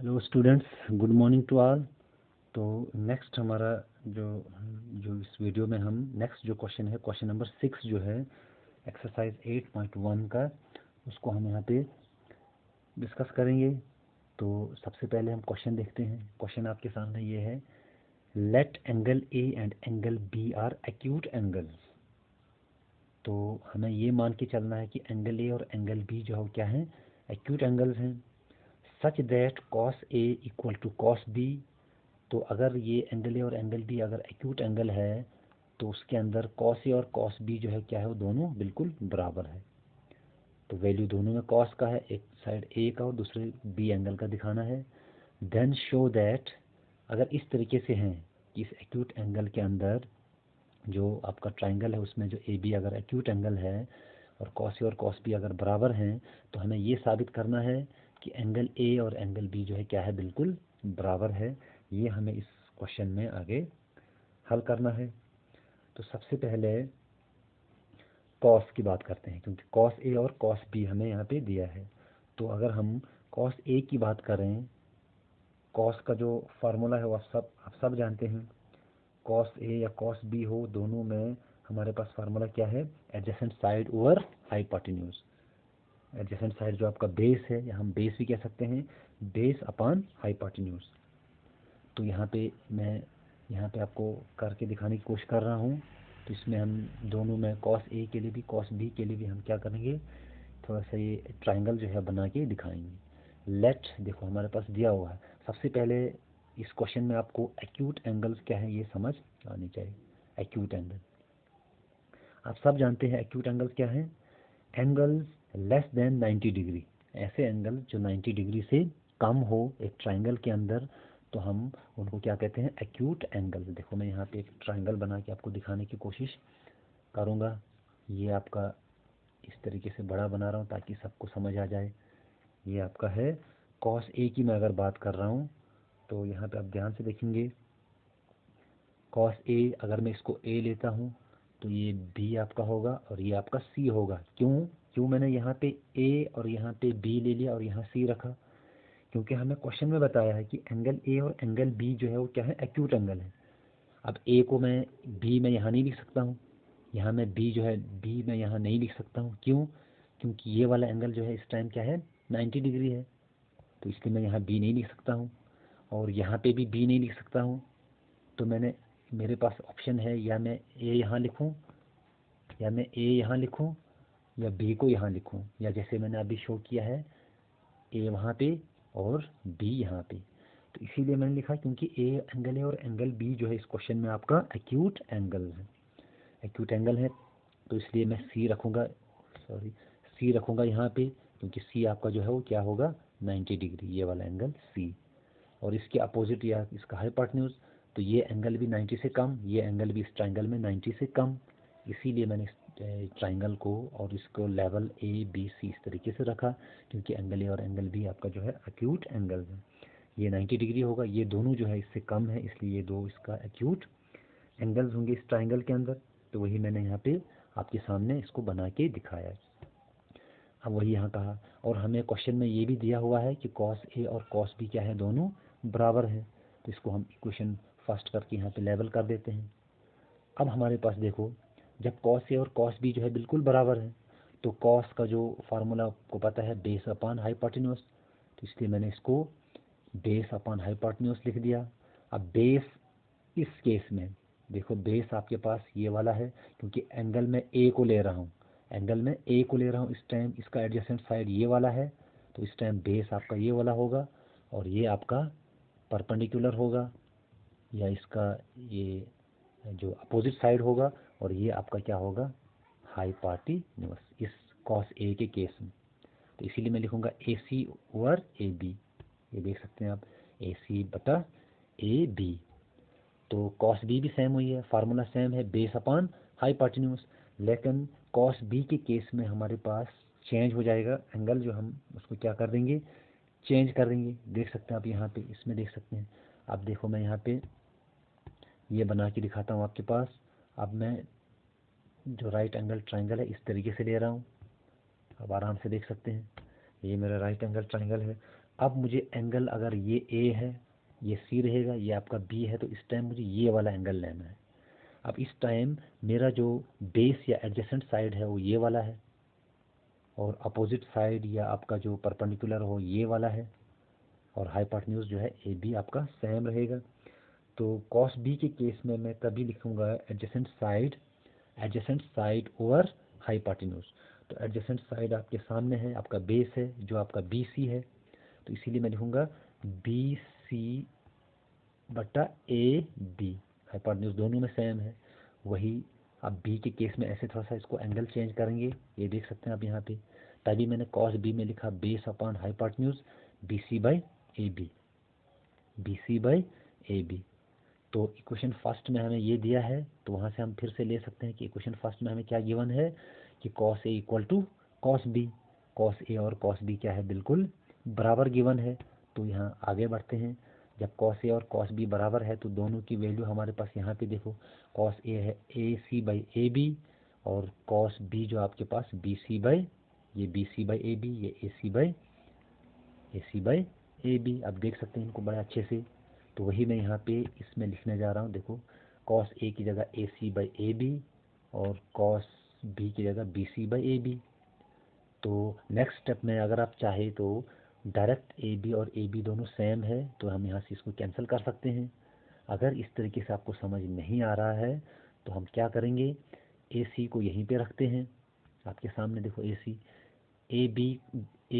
Hello students, good morning to all. तो next हमारा जो जो इस वीडियो में हम नेक्स्ट जो क्वेश्चन है, क्वेश्चन नंबर 6 जो है एक्सरसाइज 8.1 का, उसको हम यहाँ पे डिस्कस करेंगे। तो सबसे पहले हम क्वेश्चन देखते हैं। क्वेश्चन आपके सामने ये है, let angle A and angle B are acute angles. तो हमें ये मान के चलना है कि एंगल ए और एंगल बी जो है क्या है, एक्यूट एंगल्स हैं। Such that cos A equal to cos B. तो अगर ये एंगल ए और एंगल बी अगर एक्यूट एंगल है तो उसके अंदर कॉस ए और कॉस बी जो है क्या है, वो दोनों बिल्कुल बराबर है। तो वैल्यू दोनों में कॉस का है, एक साइड ए का और दूसरे बी एंगल का दिखाना है। देन शो दैट, अगर इस तरीके से हैं कि इस एक्यूट एंगल के अंदर जो आपका ट्राइंगल है उसमें जो ए बी अगर एक्यूट एंगल है और कॉस ए और कॉस बी अगर बराबर हैं, तो हमें ये साबित करना है कि एंगल ए और एंगल बी जो है क्या है, बिल्कुल बराबर है। ये हमें इस क्वेश्चन में आगे हल करना है। तो सबसे पहले कॉस की बात करते हैं, क्योंकि कॉस ए और कॉस बी हमें यहाँ पे दिया है। तो अगर हम कॉस ए की बात करें, कॉस का जो फार्मूला है वो आप सब जानते हैं। कॉस ए या कॉस बी हो, दोनों में हमारे पास फार्मूला क्या है, adjacent side over hypotenuse. Adjacent side जो आपका बेस है, या हम बेस भी कह सकते हैं, बेस अपॉन हाइपोटेन्यूज। तो यहाँ पे आपको करके दिखाने की कोशिश कर रहा हूँ। तो इसमें हम दोनों में कॉस ए के लिए भी कॉस बी के लिए भी हम क्या करेंगे, थोड़ा सा ये ट्राइंगल जो है बना के दिखाएंगे। लेट देखो हमारे पास दिया हुआ है। सबसे पहले इस क्वेश्चन में आपको एक्यूट एंगल्स क्या है ये समझ आनी चाहिए। एक्यूट एंगल आप सब जानते हैं, एक्यूट एंगल्स क्या है, एंगल्स लेस देन 90 डिग्री। ऐसे एंगल जो 90 डिग्री से कम हो एक ट्राइंगल के अंदर, तो हम उनको क्या कहते हैं, एक्यूट एंगल। देखो मैं यहाँ पे एक ट्राइंगल बना के आपको दिखाने की कोशिश करूँगा। ये आपका इस तरीके से बड़ा बना रहा हूँ ताकि सबको समझ आ जाए। ये आपका है कॉस ए की मैं अगर बात कर रहा हूँ, तो यहाँ पे आप ध्यान से देखेंगे, कॉस ए अगर मैं इसको ए लेता हूँ तो ये बी आपका होगा और ये आपका सी होगा। क्यों क्यों मैंने यहाँ पे ए और यहाँ पे बी ले लिया और यहाँ सी रखा, क्योंकि हमें क्वेश्चन में बताया है कि एंगल ए और एंगल बी जो है वो क्या है, एक्यूट एंगल है। अब ए को मैं बी में यहाँ नहीं लिख सकता हूँ, यहाँ मैं बी जो है बी में यहाँ नहीं लिख सकता हूँ। क्यों, क्योंकि ये वाला एंगल जो है इस टाइम क्या है, 90 डिग्री है। तो इसलिए मैं यहाँ बी नहीं लिख सकता हूँ और यहाँ पे भी बी नहीं लिख सकता हूँ। तो मेरे पास ऑप्शन है, या मैं ए यहाँ लिखूँ, या मैं ए यहाँ लिखूँ, या बी को यहाँ लिखूँ, या जैसे मैंने अभी शो किया है, ए वहाँ पे और बी यहाँ पे। तो इसीलिए मैंने लिखा क्योंकि ए एंगल है और एंगल बी जो है इस क्वेश्चन में आपका एक्यूट एंगल है, एक्यूट एंगल है। तो इसलिए मैं सी रखूँगा, सॉरी सी रखूँगा यहाँ पे, क्योंकि सी आपका जो है वो क्या होगा, 90 डिग्री, ये वाला एंगल सी। और इसके अपोजिट या इसका हाइपोटेन्यूज, तो ये एंगल भी 90 से कम, ये एंगल भी इस ट्राइंगल में 90 से कम। इसीलिए मैंने इस ट्राइंगल को और इसको लेवल ए बी सी इस तरीके से रखा, क्योंकि एंगल ए और एंगल बी आपका जो है एक्यूट एंगल है। ये 90 डिग्री होगा, ये दोनों जो है इससे कम है, इसलिए ये दो इसका एक्यूट एंगल्स होंगे इस ट्राइंगल के अंदर। तो वही मैंने यहाँ पे आपके सामने इसको बना के दिखाया है। अब वही यहाँ कहा, और हमें क्वेश्चन में ये भी दिया हुआ है कि कॉस ए और कॉस बी क्या है, दोनों बराबर है। तो इसको हम इक्वेशन फर्स्ट करके यहाँ पे लेवल कर देते हैं। अब हमारे पास देखो, जब कॉस ए और कॉस बी जो है बिल्कुल बराबर है, तो कॉस का जो फार्मूला आपको पता है, बेस अपॉन हाइपोटेन्यूज। तो इसलिए मैंने इसको बेस अपॉन हाइपोटेन्यूज लिख दिया। अब बेस इस केस में देखो, बेस आपके पास ये वाला है, क्योंकि एंगल में ए को ले रहा हूँ, एंगल में ए को ले रहा हूँ इस टाइम, इसका एडजेसेंट साइड ये वाला है। तो इस टाइम बेस आपका ये वाला होगा और ये आपका परपेंडिकुलर होगा, या इसका ये जो अपोजिट साइड होगा, और ये आपका क्या होगा, हाइपोटेन्यूज, इस कॉस ए के केस में। तो इसीलिए मैं लिखूँगा ए सी ओवर ए बी। ये देख सकते हैं आप, ए सी बटा ए बी। तो कॉस बी भी सेम हुई है, फार्मूला सेम है, बेस अपॉन हाइपोटेन्यूज। लेकिन कॉस बी के केस में हमारे पास चेंज हो जाएगा एंगल, जो हम उसको क्या कर देंगे, चेंज कर देंगे। देख सकते हैं आप यहाँ पे, इसमें देख सकते हैं। अब देखो मैं यहाँ पे ये बना के दिखाता हूँ आपके पास। अब मैं जो राइट एंगल ट्राइंगल है इस तरीके से ले रहा हूँ, अब आराम से देख सकते हैं, ये मेरा राइट एंगल ट्राइंगल है। अब मुझे एंगल, अगर ये ए है, ये सी रहेगा, ये आपका बी है, तो इस टाइम मुझे ये वाला एंगल लेना है। अब इस टाइम मेरा जो बेस या एडजेसेंट साइड है वो ये वाला है, और अपोजिट साइड या आपका जो परपेंडिकुलर हो ये वाला है, और हाइपोटेन्यूज जो है ए बी आपका सेम रहेगा। तो कॉस बी के केस में मैं तभी लिखूंगा एडजेसेंट साइड ओवर हाइपोटेन्यूज। तो एडजेसेंट साइड आपके सामने है, आपका बेस है जो आपका बी सी है, तो इसीलिए मैं लिखूंगा बी सी बटा ए बी। हाइपोटेन्यूज दोनों में सेम है। वही अब बी के केस में ऐसे थोड़ा सा इसको एंगल चेंज करेंगे, ये देख सकते हैं आप यहाँ पे। तभी मैंने कॉस बी में लिखा base upon hypotenuse B C by A B, B C by A B. तो इक्वेशन फर्स्ट में हमें ये दिया है, तो वहाँ से हम फिर से ले सकते हैं कि इक्वेशन फर्स्ट में हमें क्या गिवन है कि cos A equal to cos B. Cos A और कॉस बी क्या है, बिल्कुल बराबर गिवन है। तो यहाँ आगे बढ़ते हैं। जब कॉस ए और कॉस बी बराबर है तो दोनों की वैल्यू हमारे पास यहाँ पे देखो, कॉस ए है A C by A B, और कॉस बी जो आपके पास बी सी बाई, ये B C by A B, ये A C by A B. अब देख सकते हैं इनको बड़े अच्छे से। तो वही मैं यहाँ पे इसमें लिखने जा रहा हूँ। देखो कॉस ए की जगह A C by A B, और कॉस बी की जगह B C by A B. तो नेक्स्ट स्टेप में अगर आप चाहे तो डायरेक्ट ए बी और ए बी दोनों सेम है, तो हम यहाँ से इसको कैंसिल कर सकते हैं। अगर इस तरीके से आपको समझ नहीं आ रहा है तो हम क्या करेंगे, ए सी को यहीं पे रखते हैं, आपके सामने देखो ए सी। ए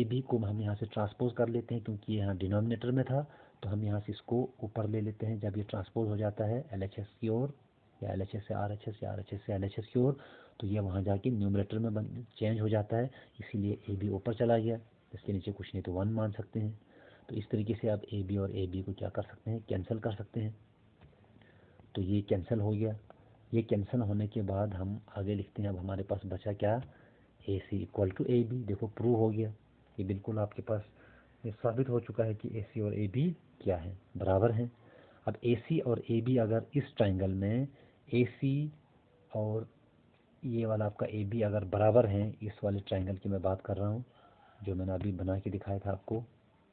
बी को हम यहाँ से ट्रांसपोज कर लेते हैं, क्योंकि ये यहाँ डिनोमिनेटर में था, तो हम यहाँ से इसको ऊपर ले लेते हैं। जब ये ट्रांसपोज हो जाता है एल एच एस की ओर, या एल एच एस से आर एच एस, या आर एच एस से एल एच एस की ओर, तो ये वहाँ जाके न्यूमरेटर में चेंज हो जाता है, इसीलिए ए बी ऊपर चला गया। इसके नीचे कुछ नहीं तो 1 मान सकते हैं। तो इस तरीके से आप ए बी और ए बी को क्या कर सकते हैं, कैंसिल कर सकते हैं। तो ये कैंसिल हो गया। ये कैंसिल होने के बाद हम आगे लिखते हैं। अब हमारे पास बचा क्या, ए सी इक्वल टू ए बी। देखो प्रूव हो गया, ये बिल्कुल आपके पास ये साबित हो चुका है कि ए सी और ए बी क्या है, बराबर हैं। अब ए सी और ए बी अगर इस ट्राइंगल में ए सी और ये वाला आपका ए बी अगर बराबर हैं, इस वाले ट्राइंगल की मैं बात कर रहा हूँ जो मैंने अभी बना के दिखाया था आपको।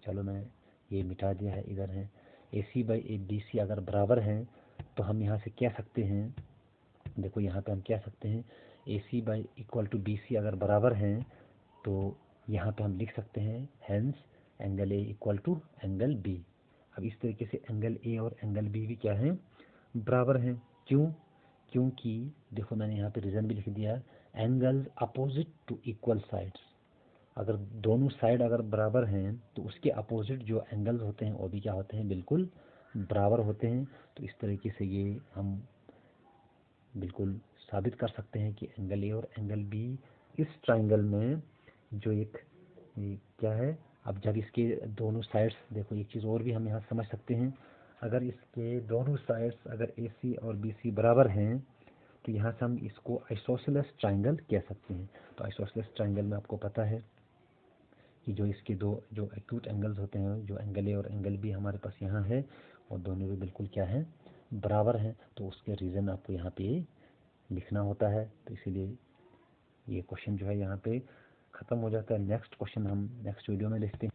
चलो मैं ये मिटा दिया है, इधर है। A C by A B C अगर बराबर हैं तो हम यहाँ से कह सकते हैं, देखो यहाँ पे हम कह सकते हैं A C by equal to B C अगर बराबर हैं, तो यहाँ पे हम लिख सकते हैं hence angle A equal to angle B. अब इस तरीके से एंगल ए और एंगल बी भी क्या हैं, बराबर हैं। क्यों, क्योंकि देखो मैंने यहाँ पे रीज़न भी लिख दिया, angles opposite to equal sides. अगर दोनों साइड अगर बराबर हैं तो उसके अपोजिट जो एंगल्स होते हैं वो भी क्या होते हैं, बिल्कुल बराबर होते हैं। तो इस तरीके से ये हम बिल्कुल साबित कर सकते हैं कि एंगल ए और एंगल बी इस ट्राइंगल में जो एक ये क्या है। अब जब इसके दोनों साइड्स, देखो एक चीज़ और भी हम यहाँ समझ सकते हैं, अगर इसके दोनों साइड्स अगर ए सी और बी सी बराबर हैं तो यहाँ से हम इसको आइसोसेलेस ट्राइंगल कह सकते हैं। तो आइसोसेलेस ट्राइंगल में आपको पता है कि जो इसके दो जो एक्यूट एंगल्स होते हैं, जो एंगल ए और एंगल बी हमारे पास यहाँ है, और दोनों भी बिल्कुल क्या है, बराबर हैं। तो उसके रीज़न आपको यहाँ पे लिखना होता है। तो इसीलिए ये क्वेश्चन जो है यहाँ पे ख़त्म हो जाता है। नेक्स्ट क्वेश्चन हम नेक्स्ट वीडियो में देखते हैं।